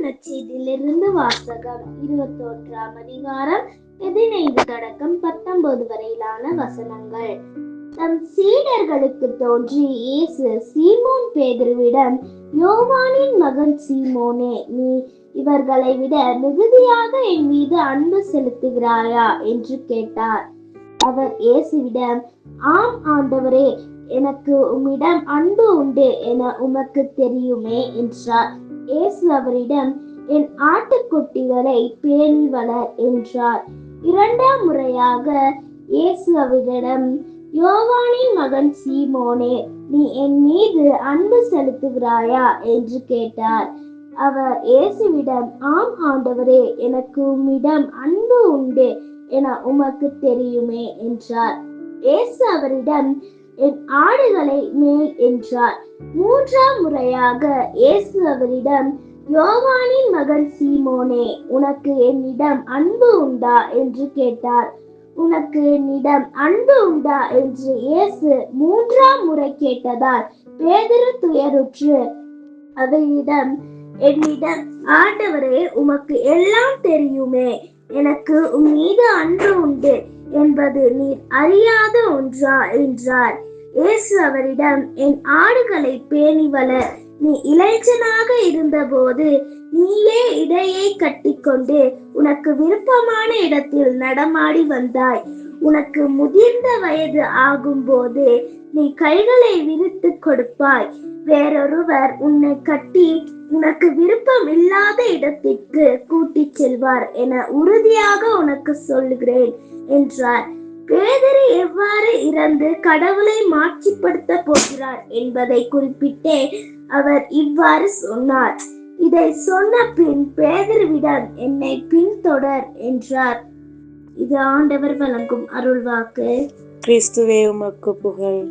நற்செய்தியிலிருந்து வாசகம். 21ஆம் அதிகாரம் 15 தொடக்கம் 19 வரையிலான வசனங்கள். தம் சீடர்களுக்கு தோன்றி இயேசு சீமோன் பேதுருவிடம், யோவானின் மகன் சீமோனே, நீ இவர்களை விட மிகுதியாக என் மீது அன்பு செலுத்துகிறாயா என்று கேட்டார். அவர் இயேசுவிடம், ஆம் ஆண்டவரே, எனக்கு உம்மிடம் அன்பு உண்டு என உமக்கு தெரியுமே என்றார். இயேசு அவரிடம், என் ஆட்டுக்குட்டிகளை பேணி வளர் என்றார். இரண்டாம் முறையாக இயேசு அவரிடம், யோவானின் மகன் சீமோனே, நீ என் மீது அன்பு செலுத்துகிறாயா என்று கேட்டார். அவர் இயேசுவிடம், ஆம் ஆண்டவரே, எனக்கு உம்மிடம் அன்பு உண்டு என உமக்கு தெரியுமே என்றார். இயேசு அவரிடம், என் ஆடுகளை மேய் என்றார். மூன்றாம் முறையாக இயேசு அவரிடம், யோவானின் மகன் சீமோனே, உனக்கு என்னிடம் அன்பு உண்டா என்று கேட்டார். உனக்கு என்னிடம் அன்பு உண்டா என்று இயேசு மூன்றாம் முறை கேட்டதால் பேதுரு துயருற்று அவரிடம், என்னிடம், ஆண்டவரே, உமக்கு எல்லாம் தெரியுமே, எனக்கு உம் மீது அன்பு உண்டு என்பது நீர் அறியாத ஒன்றா என்றார். இயேசு அவரிடம், என் ஆடுகளை பேணி வளர். நீ இளைஞனாக இருந்தபோது நீயே இடையை கட்டிக்கொண்டு உனக்கு விருப்பமான இடத்தில் நடமாடி வந்தாய். உனக்கு முதிர்ந்த வயது ஆகும் போது நீ கைகளை விரித்து கொடுப்பாய். வேறொருவர் உன்னை கட்டி உனக்கு விருப்பம் இல்லாத இடத்திற்கு கூட்டிச் செல்வார் என உறுதியாக உனக்கு சொல்லுகிறேன் என்றார். பேதுரு எவ்வாறு இறந்து கடவுளை மாட்சிப்படுத்த போகிறார் என்பதை குறிப்பிட்டே அவர் இவ்வாறு சொன்னார். இதை சொன்ன பின் பேதுருவிடம், என்னை பின்தொடர் என்றார். இது ஆண்டவர் வழங்கும் அருள்வாக்கு. கிறிஸ்துவே உமக்கு புகழ்.